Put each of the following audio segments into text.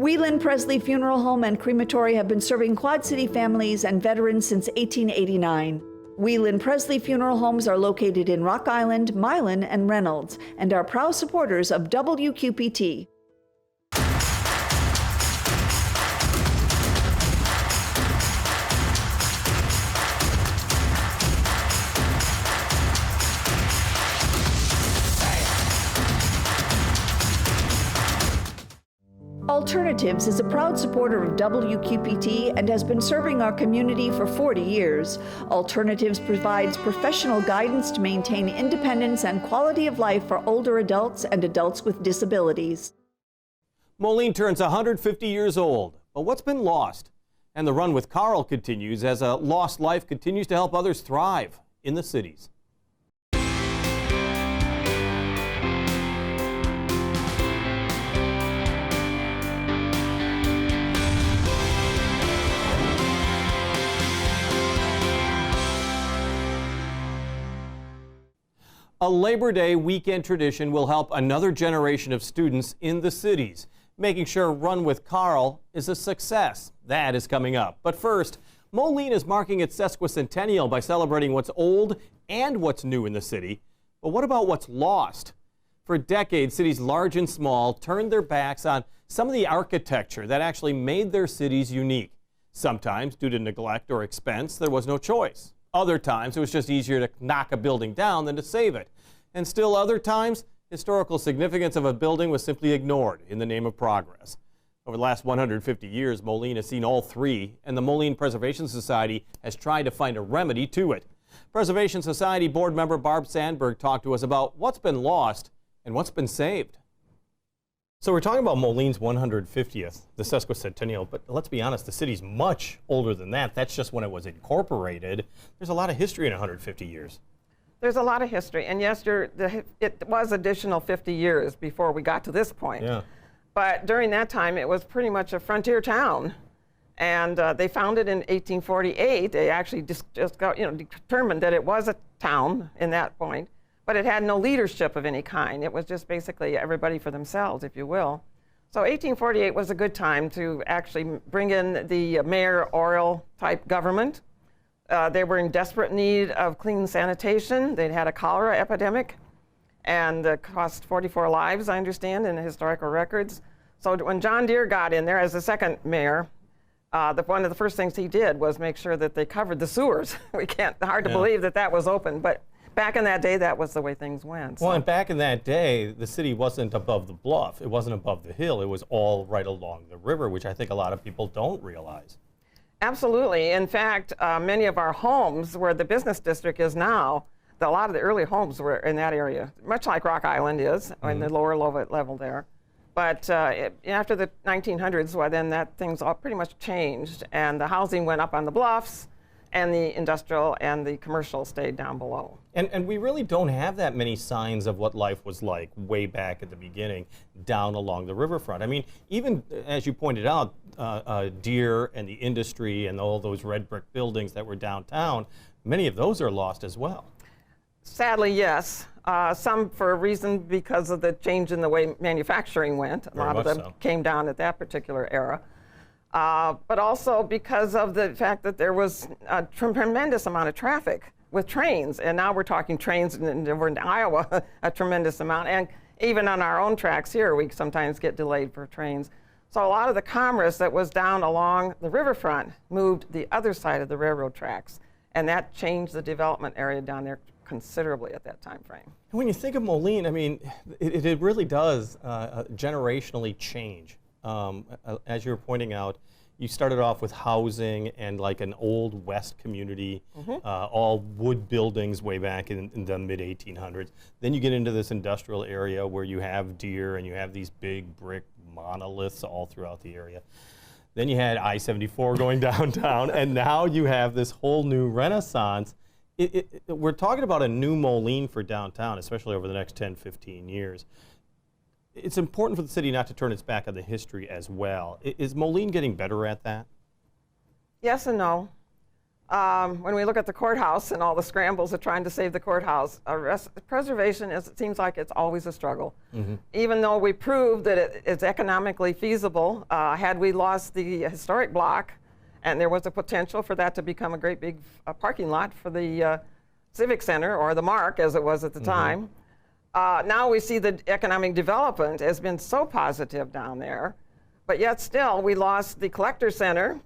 Whelan Presley Funeral Home and Crematory have been serving Quad City families and veterans since 1889. Whelan Presley Funeral Homes are located in Rock Island, Milan, and Reynolds, and are proud supporters of WQPT. Alternatives is a proud supporter of WQPT and has been serving our community for 40 years. Alternatives provides professional guidance to maintain independence and quality of life for older adults and adults with disabilities. Moline turns 150 years old, but what's been lost? And the run with Carl continues as a lost life continues to help others thrive in the cities. A Labor Day weekend tradition will help another generation of students in the cities, making sure Run with Carl is a success. That is coming up. But first, Moline is marking its sesquicentennial by celebrating what's old and what's new in the city. But what about what's lost? For decades, cities large and small turned their backs on some of the architecture that actually made their cities unique. Sometimes, due to neglect or expense, there was no choice. Other times, it was just easier to knock a building down than to save it. And still other times, historical significance of a building was simply ignored in the name of progress. Over the last 150 years, Moline has seen all three, and the Moline Preservation Society has tried to find a remedy to it. Preservation Society board member Barb Sandberg talked to us about what's been lost and what's been saved. So we're talking about Moline's 150th, the sesquicentennial, but let's be honest, the city's much older than that. That's just when it was incorporated. There's a lot of history in 150 years. There's a lot of history, and yes, it was additional 50 years before we got to this point. Yeah. But during that time, it was pretty much a frontier town, and they founded in 1848. They actually just got, determined that it was a town in that point. But it had no leadership of any kind. It was just basically everybody for themselves, if you will. So 1848 was a good time to actually bring in the mayoral type government. They were in desperate need of clean sanitation. They'd had a cholera epidemic, and it cost 44 lives, I understand, in the historical records. So when John Deere got in there as the second mayor, one of the first things he did was make sure that they covered the sewers. Hard to believe that was open, but back in that day, that was the way things went. Well, and back in that day, the city wasn't above the bluff. It wasn't above the hill. It was all right along the river, which I think a lot of people don't realize. Absolutely. In fact, many of our homes, where the business district is now, a lot of the early homes were in that area, much like Rock Island is, in the lower level there. But after the 1900s, well, then things all pretty much changed, and the housing went up on the bluffs, and the industrial and the commercial stayed down below. And we really don't have that many signs of what life was like way back at the beginning down along the riverfront. I mean, even as you pointed out, Deere and the industry and all those red brick buildings that were downtown, many of those are lost as well. Sadly, yes. Some for a reason because of the change in the way manufacturing went. A lot of them came down at that particular era. But also because of the fact that there was a tremendous amount of traffic with trains. And now we're talking trains, and we're in Iowa, a tremendous amount. And even on our own tracks here, we sometimes get delayed for trains. So a lot of the commerce that was down along the riverfront moved the other side of the railroad tracks. And that changed the development area down there considerably at that time frame. And when you think of Moline, I mean, it really does generationally change. As you were pointing out, you started off with housing and like an old West community, all wood buildings way back in the mid-1800s. Then you get into this industrial area where you have Deere and you have these big brick monoliths all throughout the area. Then you had I-74 going downtown, and now you have this whole new renaissance. We're talking about a new Moline for downtown, especially over the next 10, 15 years. It's important for the city not to turn its back on the history as well. Is Moline getting better at that? Yes and no. when we look at the courthouse and all the scrambles of trying to save the courthouse, preservation it seems like it's always a struggle. Even though we proved that it's economically feasible, had we lost the historic block, and there was a potential for that to become a great big parking lot for the Civic Center, or the Mark as it was at the time. Now we see the economic development has been so positive down there, but yet still we lost the Collector Center,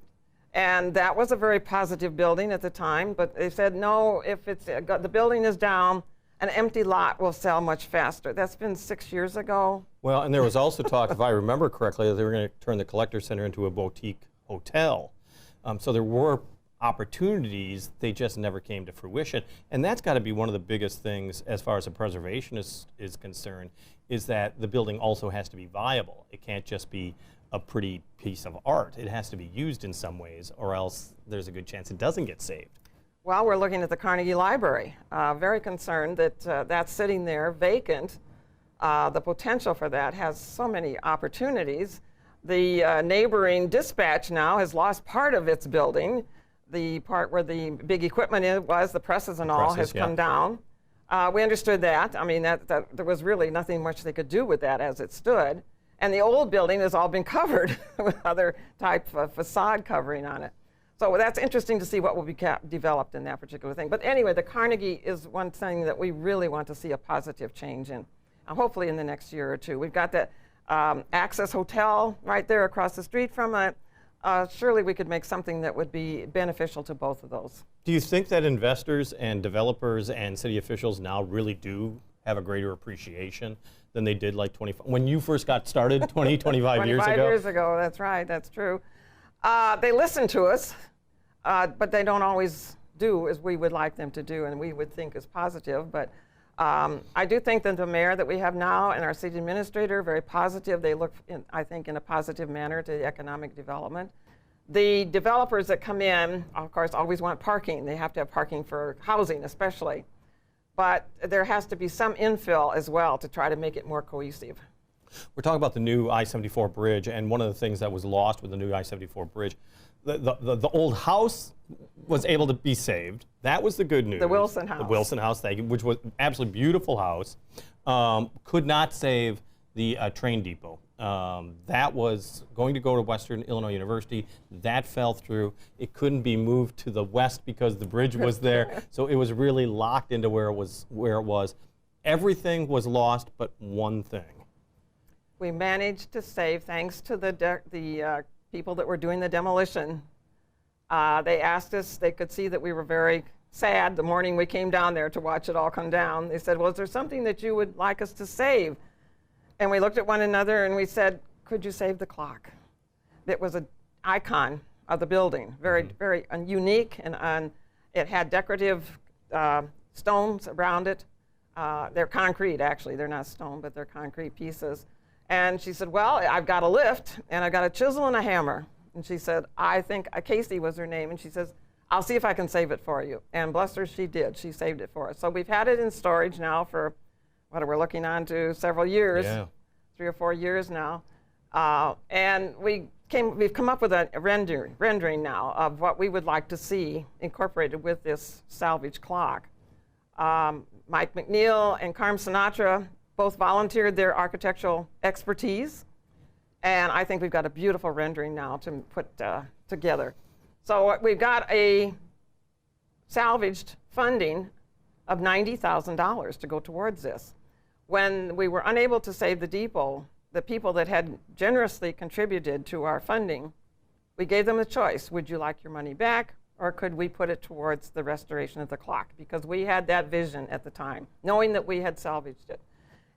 and that was a very positive building at the time, but they said, no, if it's the building is down, an empty lot will sell much faster. That's been 6 years ago. Well, and there was also talk, if I remember correctly, that they were going to turn the Collector Center into a boutique hotel. So there were opportunities, they just never came to fruition. And that's got to be one of the biggest things as far as the preservationist is concerned, is that the building also has to be viable. It can't just be a pretty piece of art. It has to be used in some ways, or else there's a good chance it doesn't get saved. Well, we're looking at the Carnegie Library. Very concerned that that's sitting there vacant. The potential for that has so many opportunities. The neighboring Dispatch now has lost part of its building. The part where the big equipment was, the presses and all, has come down. We understood that. I mean, that there was really nothing much they could do with that as it stood. And the old building has all been covered with other type of facade covering on it. So that's interesting to see what will be developed in that particular thing. But anyway, the Carnegie is one thing that we really want to see a positive change in, hopefully in the next year or two. We've got that Access Hotel right there across the street from it. Surely we could make something that would be beneficial to both of those. Do you think that investors and developers and city officials now really do have a greater appreciation than they did like when you first got started 20, 25 years ago? 25 years ago, that's right, that's true. They listen to us, but they don't always do as we would like them to do and we would think is positive. But I do think that the mayor that we have now and our city administrator are very positive. They look, I think, in a positive manner to the economic development. The developers that come in, of course, always want parking. They have to have parking for housing especially. But there has to be some infill as well to try to make it more cohesive. We're talking about the new I-74 bridge, and one of the things that was lost with the new I-74 bridge, the old house was able to be saved. That was the good news. The Wilson House. The Wilson House, thank you, which was an absolutely beautiful house. Could not save the train depot. That was going to go to Western Illinois University. That fell through. It couldn't be moved to the west because the bridge was there. So it was really locked into where it was. Everything was lost but one thing. We managed to save, thanks to the people that were doing the demolition. They asked us, they could see that we were very sad the morning we came down there to watch it all come down. They said, well, is there something that you would like us to save? And we looked at one another and we said, could you save the clock? It was an icon of the building, very unique, and it had decorative stones around it. They're concrete, actually. They're not stone, but they're concrete pieces. And she said, well, I've got a lift, and I've got a chisel and a hammer. And she said, I think, Casey was her name, and she says, I'll see if I can save it for you. And bless her, she did. She saved it for us. So we've had it in storage now for, what we're looking on to several years, 3 or 4 years now. And we've come up with a rendering now of what we would like to see incorporated with this salvage clock. Mike McNeil and Carm Sinatra both volunteered their architectural expertise, and I think we've got a beautiful rendering now to put together. So we've got a salvaged funding of $90,000 to go towards this. When we were unable to save the depot, the people that had generously contributed to our funding, we gave them a choice. Would you like your money back, or could we put it towards the restoration of the clock? Because we had that vision at the time, knowing that we had salvaged it.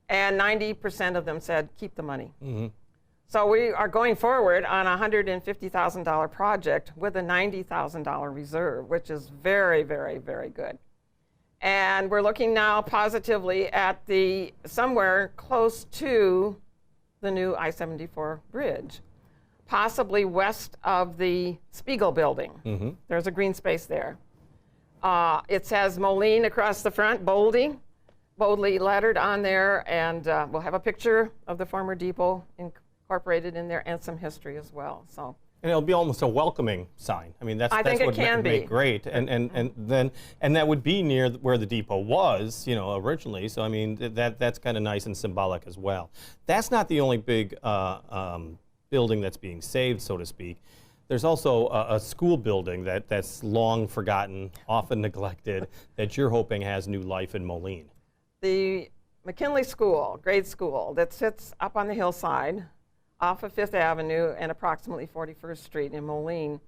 And 90% of them said, keep the money. So we are going forward on a $150,000 project with a $90,000 reserve, which is very, very, very good. And we're looking now positively at somewhere close to the new I-74 bridge, possibly west of the Spiegel building. There's a green space there. It says Moline across the front, boldly lettered on there, and we'll have a picture of the former depot incorporated in there and some history as well. So And it'll be almost a welcoming sign. I mean, that's I think what it can would be. make great. And that would be near where the depot was, originally. So I mean, that's kind of nice and symbolic as well. That's not the only big building that's being saved, so to speak. There's also a school building that's long forgotten, often neglected, that you're hoping has new life in Moline. The McKinley School, grade school, that sits up on the hillside off of 5th Avenue and approximately 41st Street in Moline,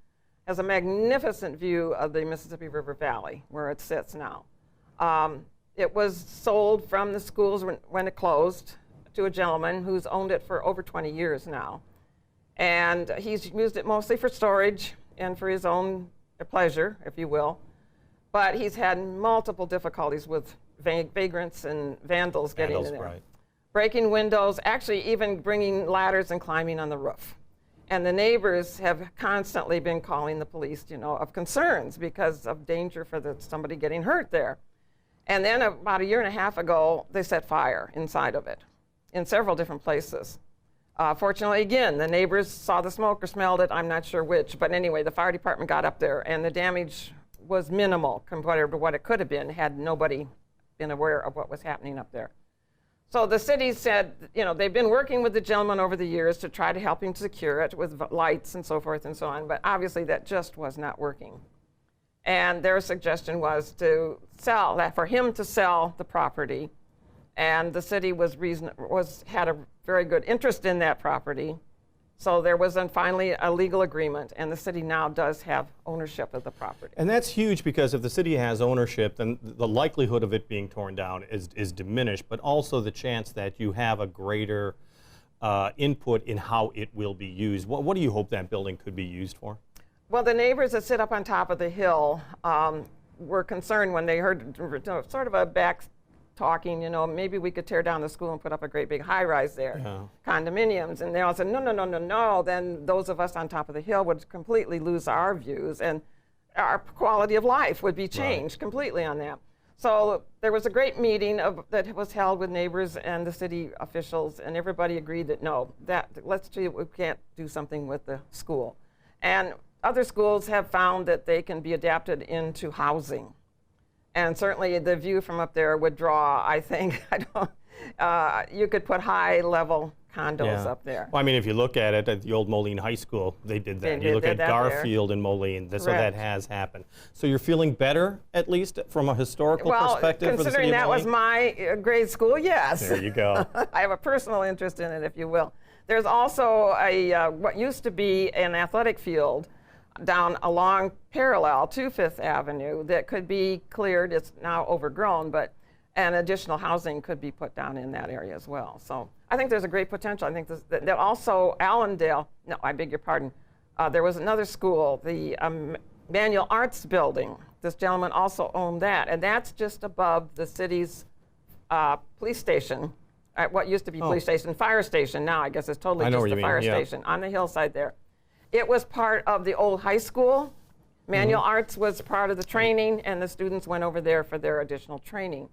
has a magnificent view of the Mississippi River Valley, where it sits now. It was sold from the schools when it closed to a gentleman who's owned it for over 20 years now. And he's used it mostly for storage and for his own pleasure, if you will. But he's had multiple difficulties with vagrants and vandals getting in there. Right. Breaking windows, actually even bringing ladders and climbing on the roof. And the neighbors have constantly been calling the police, of concerns because of danger for somebody getting hurt there. And then about a year and a half ago, they set fire inside of it in several different places. Fortunately, again, the neighbors saw the smoke or smelled it, I'm not sure which, but anyway, the fire department got up there and the damage was minimal compared to what it could have been had nobody been aware of what was happening up there. So the city said, they've been working with the gentleman over the years to try to help him secure it with lights and so forth and so on, but obviously that just was not working. And their suggestion was to sell that, for him to sell the property, and the city had a very good interest in that property. So there was finally a legal agreement, and the city now does have ownership of the property. And that's huge because if the city has ownership, then the likelihood of it being torn down is diminished, but also the chance that you have a greater input in how it will be used. What do you hope that building could be used for? Well, the neighbors that sit up on top of the hill were concerned when they heard sort of a back talking, maybe we could tear down the school and put up a great big high-rise there, condominiums. And they all said, no. Then those of us on top of the hill would completely lose our views, and our quality of life would be changed completely on that. So there was a great meeting that was held with neighbors and the city officials, and everybody agreed that let's see if we can't do something with the school. And other schools have found that they can be adapted into housing. And certainly the view from up there would draw, I think, you could put high-level condos up there. Well, I mean, if you look at it, at the old Moline High School, they did that. You look at Garfield and Moline, so that has happened. So you're feeling better, at least, from a historical perspective for the city of Moline? Considering that was my grade school, yes. There you go. I have a personal interest in it, if you will. There's also what used to be an athletic field down along parallel to 5th Avenue that could be cleared. It's now overgrown, but and additional housing could be put down in that area as well. So I think there's a great potential. I think that also Allendale, no, I beg your pardon, there was another school, the Manual Arts Building. This gentleman also owned that, and that's just above the city's police station, what used to be police station, fire station. Now I guess it's totally just a fire station on the hillside there. It was part of the old high school. Manual Arts was part of the training, and the students went over there for their additional training.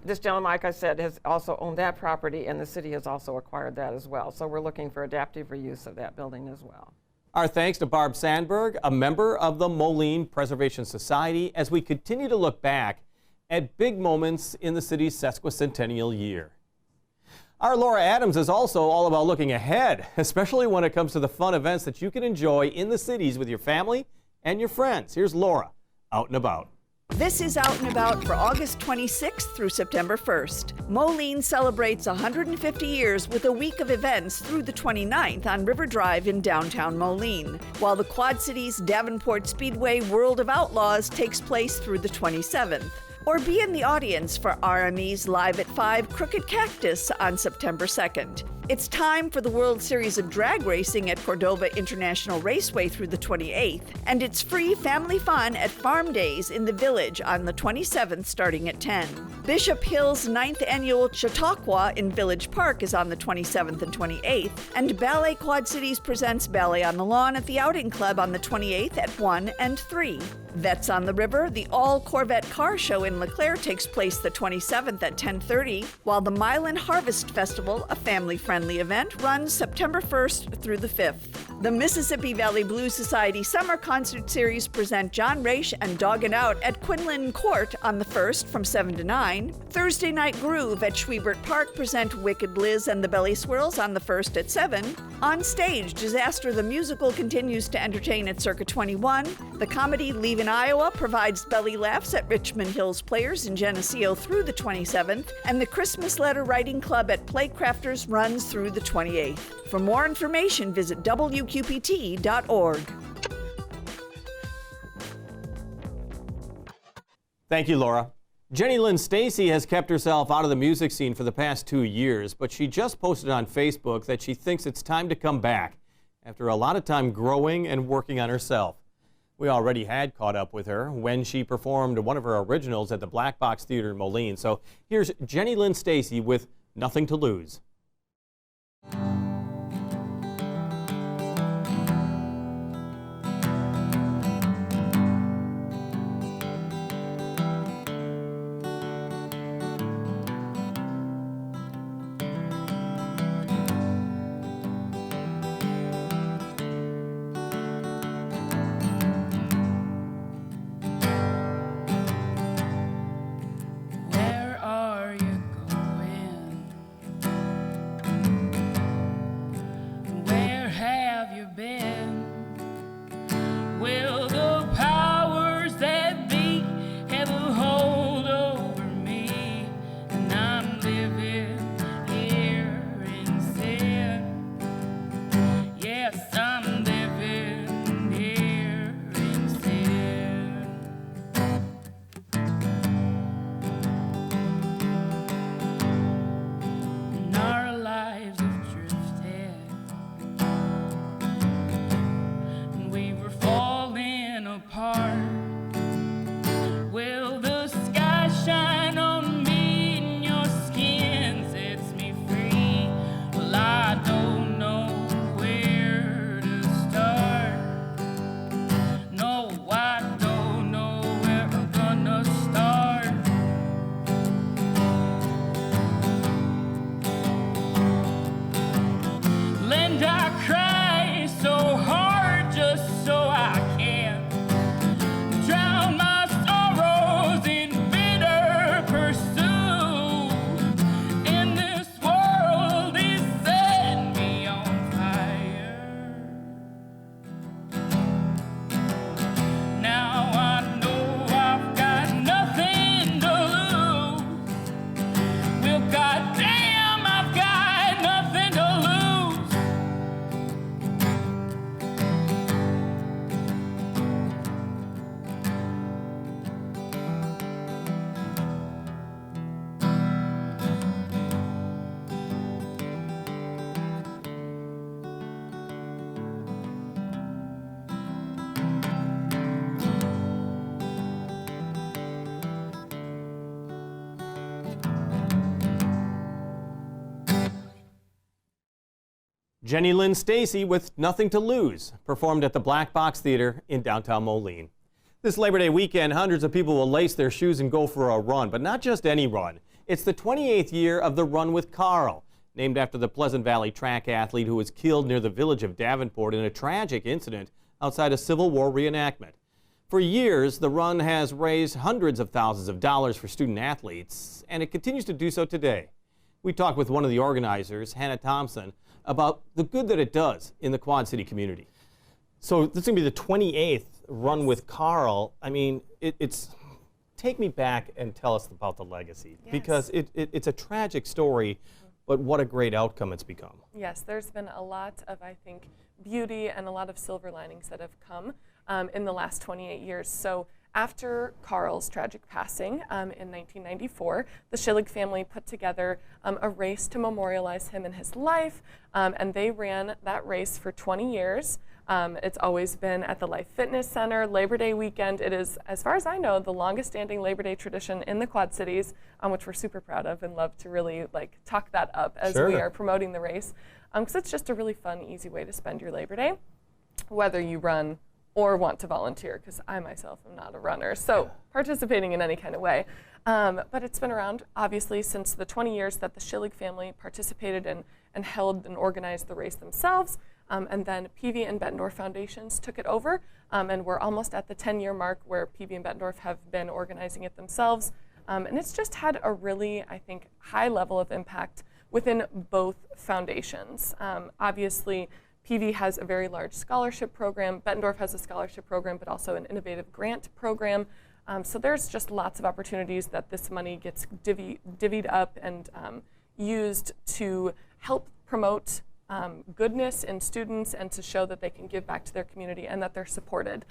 This gentleman, like I said, has also owned that property, and the city has also acquired that as well. So we're looking for adaptive reuse of that building as well. Our thanks to Barb Sandberg, a member of the Moline Preservation Society, as we continue to look back at big moments in the city's sesquicentennial year. Our Laura Adams is also all about looking ahead, especially when it comes to the fun events that you can enjoy in the cities with your family and your friends. Here's Laura, Out and About. This is Out and About for August 26th through September 1st. Moline celebrates 150 years with a week of events through the 29th on River Drive in downtown Moline, while the Quad Cities Davenport Speedway World of Outlaws takes place through the 27th. Or be in the audience for RME's Live at 5 Crooked Cactus on September 2nd. It's time for the World Series of Drag Racing at Cordova International Raceway through the 28th, and it's free family fun at Farm Days in the Village on the 27th starting at 10. Bishop Hill's 9th annual Chautauqua in Village Park is on the 27th and 28th, and Ballet Quad Cities presents Ballet on the Lawn at the Outing Club on the 28th at 1 and 3. Vets on the River, the all-Corvette car show in LeClaire takes place the 27th at 10:30, while the Milan Harvest Festival, a family-friendly event, runs September 1st through the 5th. The Mississippi Valley Blues Society Summer Concert Series present John Raish and Doggin' Out at Quinlan Court on the 1st from 7 to 9. Thursday Night Groove at Schwiebert Park present Wicked Liz and the Belly Swirls on the 1st at 7. On stage, Disaster the Musical continues to entertain at Circa 21. The comedy Leave in Iowa provides belly laughs at Richmond Hills Players in Geneseo through the 27th, and the Christmas Letter Writing Club at Playcrafters runs through the 28th. For more information, visit WQPT.org. Thank you, Laura. Jenny Lynn Stacy has kept herself out of the music scene for the past 2 years, but she just posted on Facebook that she thinks it's time to come back after a lot of time growing and working on herself. We already had caught up with her when she performed one of her originals at the Black Box Theater in Moline. So here's Jenny Lynn Stacy with Nothing to Lose. Jenny Lynn Stacy with Nothing to Lose, performed at the Black Box Theater in downtown Moline. This Labor Day weekend, hundreds of people will lace their shoes and go for a run, but not just any run. It's the 28th year of the Run with Carl, named after the Pleasant Valley track athlete who was killed near the village of Davenport in a tragic incident outside a Civil War reenactment. For years, the run has raised hundreds of thousands of dollars for student athletes, and it continues to do so today. We talked with one of the organizers, Hannah Thompson, about the good that it does in the Quad City community. So this is going to be the 28th Run with Carl. I mean, it's take me back and tell us about the legacy, yes, because it's a tragic story, but what a great outcome it's become. Yes, there's been a lot of, I think, beauty and a lot of silver linings that have come in the last 28 years. So after Carl's tragic passing in 1994, the Schillig family put together a race to memorialize him and his life, and they ran that race for 20 years. It's always been at the Life Fitness Center. Labor Day weekend, it is, as far as I know, the longest standing Labor Day tradition in the Quad Cities, which we're super proud of and love to really talk that up as we are promoting the race, because it's just a really fun, easy way to spend your Labor Day, whether you run or want to volunteer, because I myself am not a runner. So participating in any kind of way. But it's been around, obviously, since the 20 years that the Schillig family participated in and held and organized the race themselves. And then Peavey and Bettendorf Foundations took it over. And we're almost at the 10-year mark where Peavey and Bettendorf have been organizing it themselves. And it's just had a really, I think, high level of impact within both foundations. Obviously, Peavey has a very large scholarship program. Bettendorf has a scholarship program, but also an innovative grant program. So there's just lots of opportunities that this money gets divvied up and used to help promote goodness in students and to show that they can give back to their community and that they're supported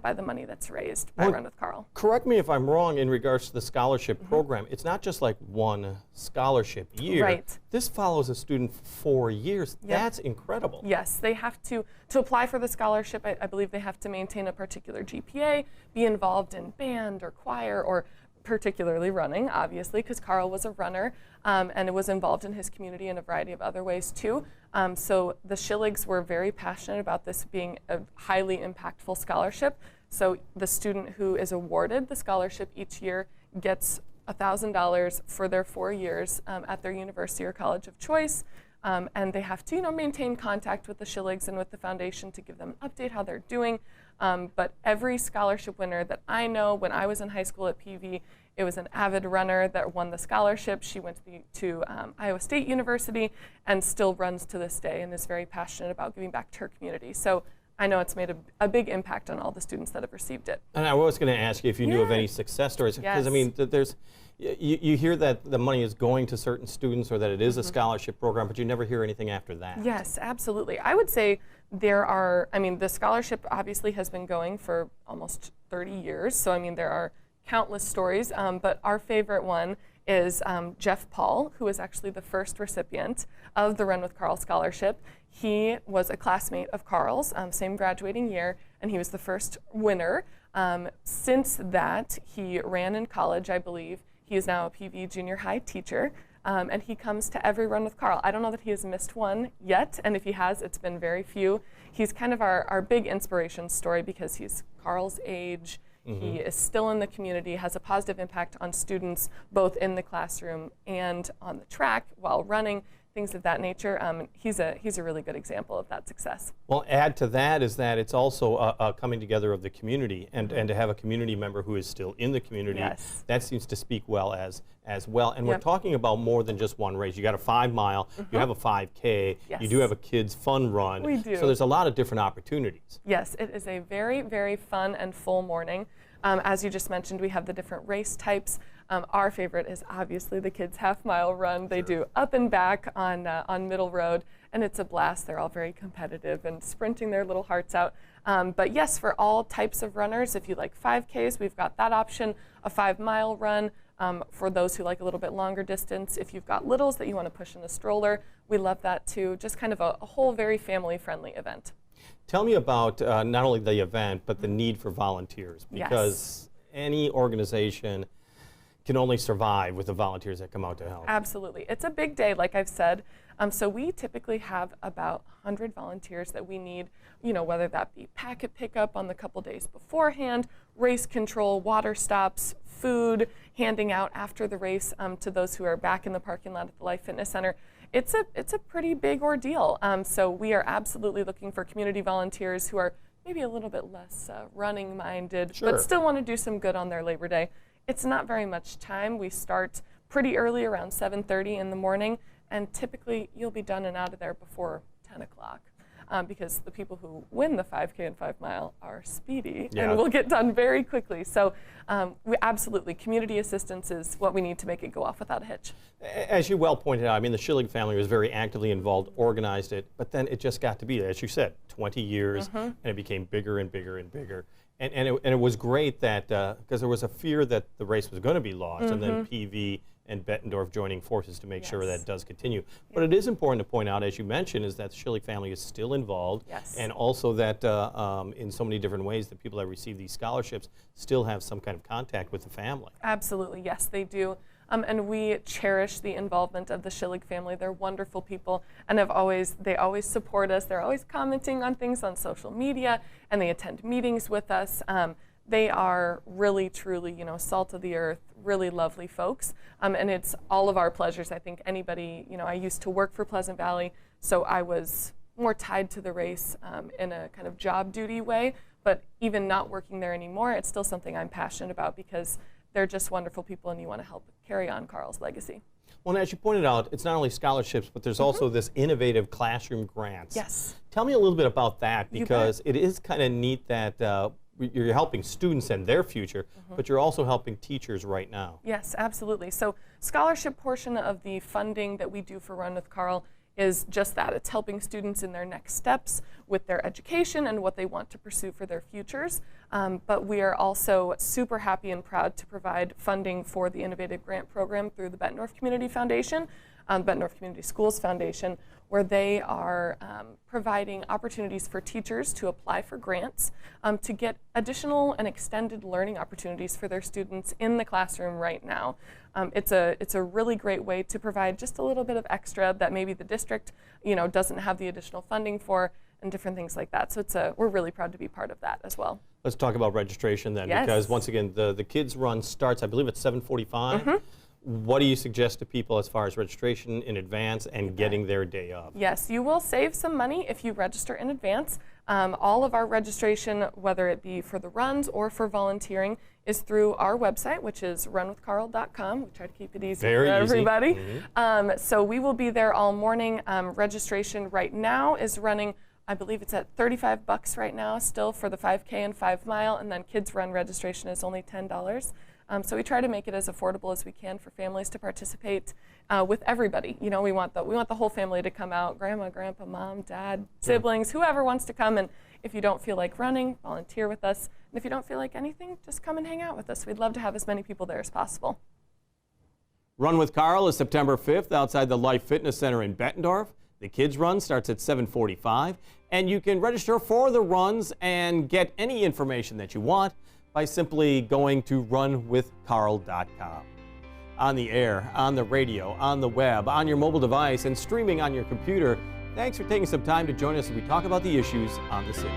by the money that's raised by Run with Carl. Correct me if I'm wrong in regards to the scholarship program. It's not just like one scholarship year. Right. This follows a student for 4 years. Yep. That's incredible. Yes, they have to apply for the scholarship, I believe they have to maintain a particular GPA, be involved in band or choir, or particularly running, obviously, because Carl was a runner and was involved in his community in a variety of other ways too. So the Schilligs were very passionate about this being a highly impactful scholarship. So the student who is awarded the scholarship each year gets $1,000 for their 4 years at their university or college of choice. And they have to, maintain contact with the Schilligs and with the foundation to give them an update how they're doing. But every scholarship winner that I know, when I was in high school at Peavey, it was an avid runner that won the scholarship. She went to Iowa State University and still runs to this day and is very passionate about giving back to her community. So I know it's made a big impact on all the students that have received it. And I was going to ask you if you knew of any success stories, because I mean, there's, you hear that the money is going to certain students or that it is a scholarship program, but you never hear anything after that. Yes, absolutely. I would say there are, the scholarship obviously has been going for almost 30 years, so there are countless stories, but our favorite one is Jeff Paul, who was actually the first recipient of the Run with Carl scholarship. He was a classmate of Carl's, same graduating year, and he was the first winner. Since that, he ran in college, I believe. He is now a Peavey junior high teacher, and he comes to every Run with Carl. I don't know that he has missed one yet, and if he has, it's been very few. He's kind of our big inspiration story because he's Carl's age. He is still in the community, has a positive impact on students both in the classroom and on the track while running, things of that nature. He's a really good example of that success. Well, add to that is that it's also a coming together of the community, and to have a community member who is still in the community, that seems to speak well as well. And we're talking about more than just one race. You got a 5 mile, you have a 5K, you do have a kids fun run. We do. So there's a lot of different opportunities. Yes, it is a very, very fun and full morning. As you just mentioned, we have the different race types. Our favorite is obviously the kids' half-mile run. They do up and back on Middle Road, and it's a blast. They're all very competitive and sprinting their little hearts out. But yes, for all types of runners, if you like 5Ks, we've got that option, a 5-mile run. For those who like a little bit longer distance, if you've got littles that you want to push in a stroller, we love that too. Just kind of a whole very family-friendly event. Tell me about not only the event, but the need for volunteers, because any organization can only survive with the volunteers that come out to help. Absolutely. It's a big day, like I've said. So we typically have about 100 volunteers that we need, whether that be packet pickup on the couple days beforehand, race control, water stops, food, handing out after the race to those who are back in the parking lot at the Life Fitness Center. It's a pretty big ordeal. So we are absolutely looking for community volunteers who are maybe a little bit less running minded, but still want to do some good on their Labor Day. It's not very much time. We start pretty early, around 7:30 in the morning, and typically you'll be done and out of there before 10 o'clock. Because the people who win the 5K and 5 mile are speedy and will get done very quickly. So we absolutely, community assistance is what we need to make it go off without a hitch. As you well pointed out, the Schillig family was very actively involved, organized it, but then it just got to be, as you said, 20 years, and it became bigger and bigger and bigger. And it was great that, because there was a fear that the race was going to be lost, and then Peavey and Bettendorf joining forces to make sure that does continue. But it is important to point out, as you mentioned, is that the Schillig family is still involved, and also that in so many different ways the people that receive these scholarships still have some kind of contact with the family. Absolutely, yes, they do. and we cherish the involvement of the Schillig family. They're wonderful people, and they always support us. They're always commenting on things on social media, and they attend meetings with us. They are really, truly, salt of the earth, really lovely folks. And it's all of our pleasures. I think anybody, I used to work for Pleasant Valley, so I was more tied to the race in a kind of job duty way. But even not working there anymore, it's still something I'm passionate about because they're just wonderful people and you want to help carry on Carl's legacy. Well, and as you pointed out, it's not only scholarships, but there's also this innovative classroom grants. Yes. Tell me a little bit about that, because it is kind of neat that you're helping students and their future, but you're also helping teachers right now. Yes, absolutely. So scholarship portion of the funding that we do for Run with Carl is just that. It's helping students in their next steps with their education and what they want to pursue for their futures. But we are also super happy and proud to provide funding for the Innovative Grant Program through the Bettendorf Community Foundation, Bettendorf Community Schools Foundation, where they are providing opportunities for teachers to apply for grants to get additional and extended learning opportunities for their students in the classroom right now. It's a really great way to provide just a little bit of extra that maybe the district doesn't have the additional funding for, and different things like that. So we're really proud to be part of that as well. Let's talk about registration then, because once again, the Kids Run starts, I believe, at 7:45. What do you suggest to people as far as registration in advance and getting their day of? Yes, you will save some money if you register in advance. All of our registration, whether it be for the runs or for volunteering, is through our website, which is runwithcarl.com. We try to keep it easy for everybody. So we will be there all morning. Registration right now is running, I believe it's at $35 right now still for the 5K and 5 mile, and then Kids Run registration is only $10. So we try to make it as affordable as we can for families to participate with everybody. We want the whole family to come out, grandma, grandpa, mom, dad, siblings, whoever wants to come. And if you don't feel like running, volunteer with us. And if you don't feel like anything, just come and hang out with us. We'd love to have as many people there as possible. Run with Carl is September 5th outside the Life Fitness Center in Bettendorf. The Kids Run starts at 7:45, and you can register for the runs and get any information that you want by simply going to runwithcarl.com. On the air, on the radio, on the web, on your mobile device, and streaming on your computer. Thanks for taking some time to join us as we talk about the issues on the cities.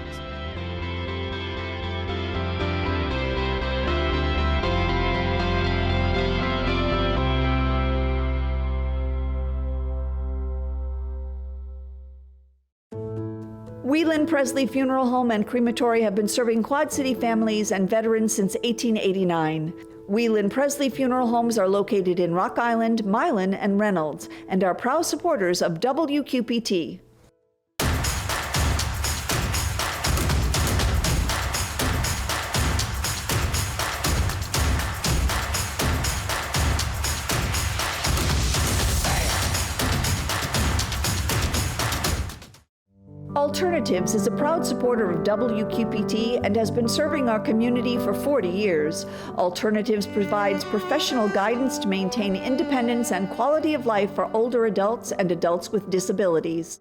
Whelan Presley Funeral Home and Crematory have been serving Quad City families and veterans since 1889. Whelan Presley Funeral Homes are located in Rock Island, Milan, and Reynolds, and are proud supporters of WQPT. Alternatives is a proud supporter of WQPT and has been serving our community for 40 years. Alternatives provides professional guidance to maintain independence and quality of life for older adults and adults with disabilities.